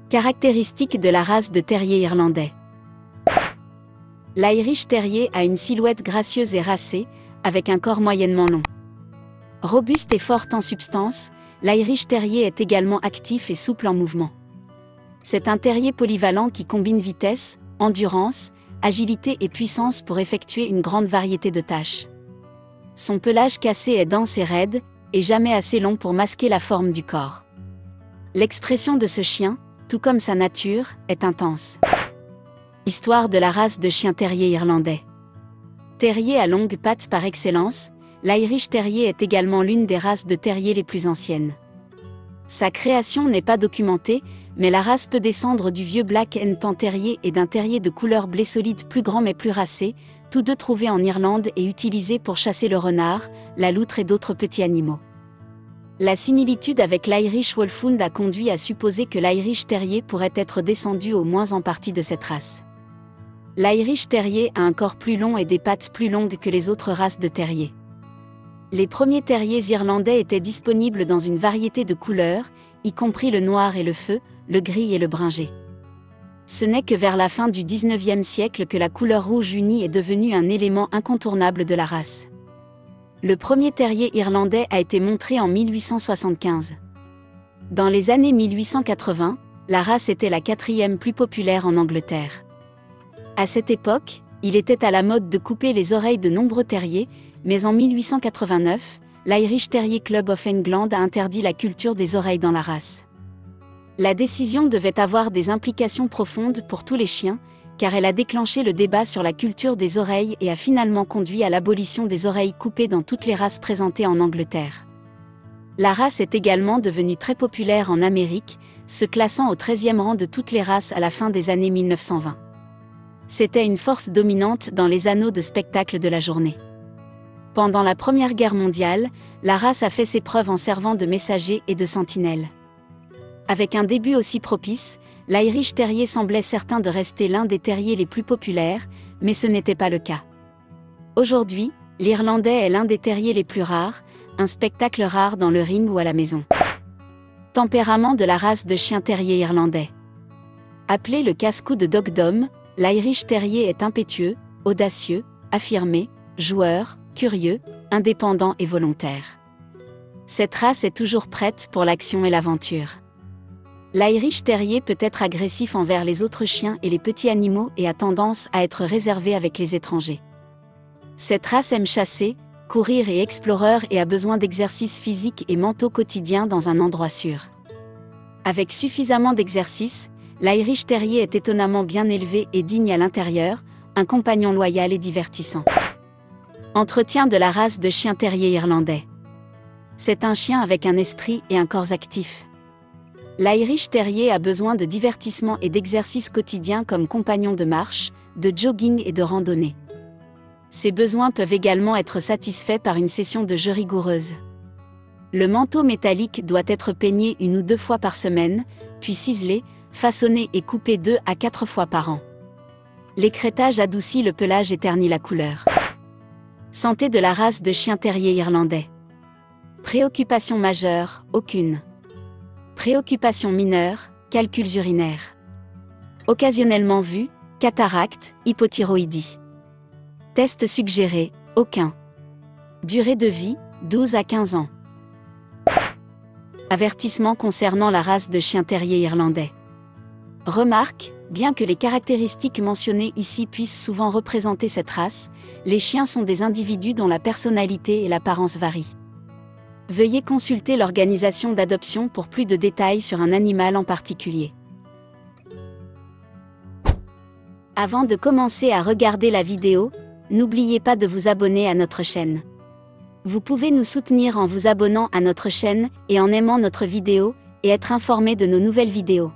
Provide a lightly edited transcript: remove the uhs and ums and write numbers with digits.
Caractéristiques de la race de terrier irlandais. L'Irish Terrier a une silhouette gracieuse et racée, avec un corps moyennement long. Robuste et forte en substance, l'Irish Terrier est également actif et souple en mouvement. C'est un terrier polyvalent qui combine vitesse, endurance, agilité et puissance pour effectuer une grande variété de tâches. Son pelage cassé est dense et raide, et jamais assez long pour masquer la forme du corps. L'expression de ce chien, tout comme sa nature, est intense. Histoire de la race de chien terrier irlandais. Terrier à longues pattes par excellence, l'Irish Terrier est également l'une des races de terrier les plus anciennes. Sa création n'est pas documentée, mais la race peut descendre du vieux Black and Tan Terrier et d'un terrier de couleur blé solide plus grand mais plus racé, tous deux trouvés en Irlande et utilisés pour chasser le renard, la loutre et d'autres petits animaux. La similitude avec l'Irish Wolfhound a conduit à supposer que l'Irish Terrier pourrait être descendu au moins en partie de cette race. L'Irish Terrier a un corps plus long et des pattes plus longues que les autres races de terriers. Les premiers terriers irlandais étaient disponibles dans une variété de couleurs, y compris le noir et le feu, le gris et le bringé. Ce n'est que vers la fin du XIXe siècle que la couleur rouge unie est devenue un élément incontournable de la race. Le premier terrier irlandais a été montré en 1875. Dans les années 1880, la race était la quatrième plus populaire en Angleterre. À cette époque, il était à la mode de couper les oreilles de nombreux terriers, mais en 1889, l'Irish Terrier Club of England a interdit la culture des oreilles dans la race. La décision devait avoir des implications profondes pour tous les chiens, car elle a déclenché le débat sur la culture des oreilles et a finalement conduit à l'abolition des oreilles coupées dans toutes les races présentées en Angleterre. La race est également devenue très populaire en Amérique, se classant au 13e rang de toutes les races à la fin des années 1920. C'était une force dominante dans les anneaux de spectacle de la journée. Pendant la Première Guerre mondiale, la race a fait ses preuves en servant de messager et de sentinelle. Avec un début aussi propice, l'Irish Terrier semblait certain de rester l'un des terriers les plus populaires, mais ce n'était pas le cas. Aujourd'hui, l'Irlandais est l'un des terriers les plus rares, un spectacle rare dans le ring ou à la maison. Tempérament de la race de chien terrier irlandais. Appelé le casse-cou de Dog Dom, l'Irish Terrier est impétueux, audacieux, affirmé, joueur, curieux, indépendant et volontaire. Cette race est toujours prête pour l'action et l'aventure. L'Irish Terrier peut être agressif envers les autres chiens et les petits animaux et a tendance à être réservé avec les étrangers. Cette race aime chasser, courir et explorer et a besoin d'exercices physiques et mentaux quotidiens dans un endroit sûr. Avec suffisamment d'exercice, l'Irish Terrier est étonnamment bien élevé et digne à l'intérieur, un compagnon loyal et divertissant. Entretien de la race de chien terrier irlandais. C'est un chien avec un esprit et un corps actifs. L'Irish Terrier a besoin de divertissement et d'exercices quotidiens comme compagnon de marche, de jogging et de randonnée. Ces besoins peuvent également être satisfaits par une session de jeu rigoureuse. Le manteau métallique doit être peigné 1 ou 2 fois par semaine, puis ciselé, façonné et coupé 2 à 4 fois par an. L'écrêtage adoucit le pelage et ternit la couleur. Santé de la race de chien terrier irlandais. Préoccupation majeure, aucune. Préoccupation mineure, calculs urinaires. Occasionnellement vu, cataracte, hypothyroïdie. Test suggéré, aucun. Durée de vie, 12 à 15 ans. Avertissement concernant la race de chien terrier irlandais. Remarque, bien que les caractéristiques mentionnées ici puissent souvent représenter cette race, les chiens sont des individus dont la personnalité et l'apparence varient. Veuillez consulter l'organisation d'adoption pour plus de détails sur un animal en particulier. Avant de commencer à regarder la vidéo, n'oubliez pas de vous abonner à notre chaîne. Vous pouvez nous soutenir en vous abonnant à notre chaîne et en aimant notre vidéo, et être informé de nos nouvelles vidéos.